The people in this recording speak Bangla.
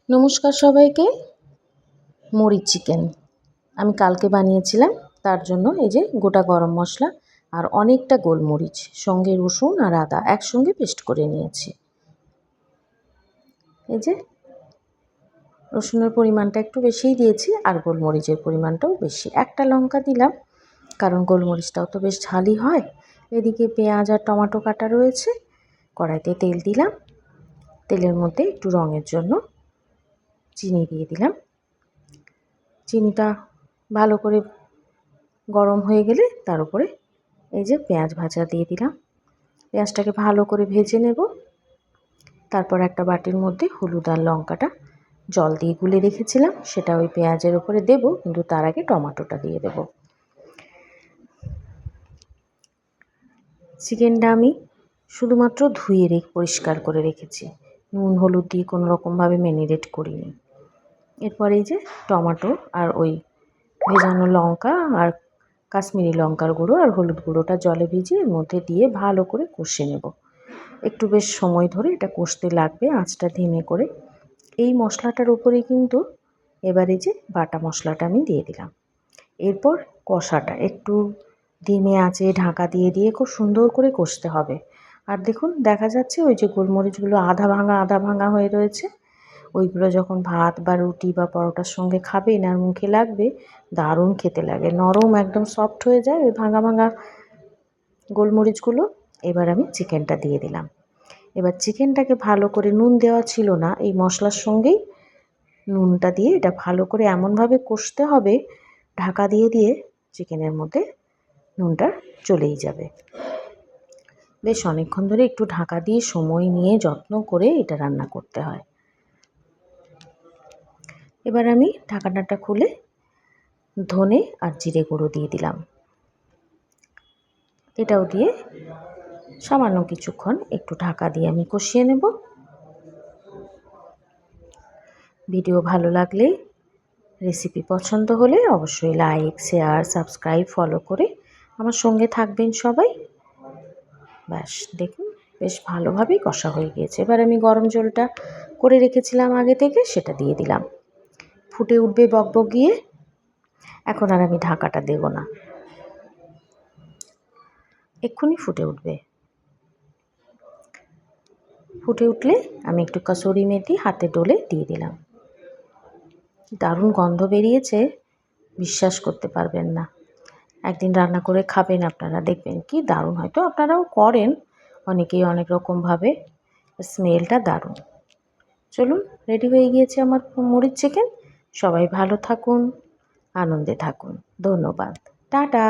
নমস্কার সবাইকে। মরিচ চিকেন আমি কালকে বানিয়েছিলাম। তার জন্য এই যে গোটা গরম মশলা আর অনেকটা গোলমরিচ, সঙ্গে রসুন আর আদা একসঙ্গে পেস্ট করে নিয়েছি। এই যে রসুনের পরিমাণটা একটু বেশিই দিয়েছি আর গোলমরিচের পরিমাণটাও বেশি। একটা লঙ্কা দিলাম, কারণ গোলমরিচটাও তো বেশ ঝালই হয়। এদিকে পেঁয়াজ আর টমেটো কাটা রয়েছে। কড়াইতে তেল দিলাম, তেলের মধ্যে একটু রঙের জন্য চিনি দিয়ে দিলাম। চিনিটা ভালো করে গরম হয়ে গেলে তার উপরে এই যে পেঁয়াজ ভাজা দিয়ে দিলাম। পেঁয়াজটাকে ভালো করে ভেজে নেব। তারপর একটা বাটির মধ্যে হলুদ আর লঙ্কাটা জল দিয়ে গুলে রেখেছিলাম, সেটা ওই পেঁয়াজের উপরে দেব, কিন্তু তার আগে টমেটোটা দিয়ে দেব। চিকেনটা আমি শুধুমাত্র ধুয়ে পরিষ্কার করে রেখেছি, নুন হলুদ দিয়ে কোনো রকমভাবে ম্যারিনেট করিনি। এরপর এই যে টমেটো আর ওই ভেজানো লঙ্কা আর কাশ্মীরি লঙ্কার গুঁড়ো আর হলুদ গুঁড়োটা জলে ভিজিয়ে এর মধ্যে দিয়ে ভালো করে কষে নেব। একটু বেশ সময় ধরে এটা কষতে লাগবে, আঁচটা ধিমে করে। এই মশলাটার উপরে কিন্তু এবারে যে বাটা মশলাটা আমি দিয়ে দিলাম। এরপর কষাটা একটু ধিমে আঁচে ঢাকা দিয়ে দিয়ে খুব সুন্দর করে কষতে হবে। আর দেখুন, দেখা যাচ্ছে ওই যে গোলমরিচগুলো আধা ভাঙা হয়ে রয়েছে। ওইগুলো যখন ভাত বা রুটি বা পরোটার সঙ্গে খাবেন আর মুখে লাগবে, দারুণ খেতে লাগে, নরম একদম সফট হয়ে যায় ওই ভাঙা গোলমরিচগুলো। এবার আমি চিকেনটা দিয়ে দিলাম। এবার চিকেনটাকে ভালো করে, নুন দেওয়া ছিল না, এই মশলার সঙ্গেই নুনটা দিয়ে এটা ভালো করে এমনভাবে কষতে হবে, ঢাকা দিয়ে দিয়ে চিকেনের মধ্যে নুনটা চলেই যাবে। বেশ অনেকক্ষণ ধরে একটু ঢাকা দিয়ে সময় নিয়ে যত্ন করে এটা রান্না করতে হয়। এবার আমি ঢাকনাটা খুলে ধনে আর জিরে গুঁড়ো দিয়ে দিলাম। এটাও দিয়ে সামান্য কিছুক্ষণ একটু ঢাকা দিয়ে আমি কষিয়ে নেব। ভিডিও ভালো লাগলে, রেসিপি পছন্দ হলে অবশ্যই লাইক, শেয়ার, সাবস্ক্রাইব, ফলো করে আমার সঙ্গে থাকবেন সবাই। ব্যাস দেখুন, বেশ ভালোভাবেই কষা হয়ে গিয়েছে। এবার আমি গরম জলটা করে রেখেছিলাম আগে থেকে, সেটা দিয়ে দিলাম। ফুটে উঠবে বকবকিয়ে। এখন আর আমি ঢাকাটা দেব না, এক্ষুনি ফুটে উঠবে। ফুটে উঠলে আমি একটু কাসুরি মেথি হাতে ডলে দিয়ে দিলাম। দারুণ গন্ধ বেরিয়েছে, বিশ্বাস করতে পারবেন না। একদিন রান্না করে খাবেন আপনারা, দেখবেন কি দারুণ। হয়তো আপনারাও করেন, অনেকেই অনেক রকমভাবে, স্মেলটা দারুণ। চলুন, রেডি হয়ে গিয়েছে আমার মরিচ চিকেন। সবাই ভালো থাকুন, আনন্দে থাকুন। ধন্যবাদ। টাটা।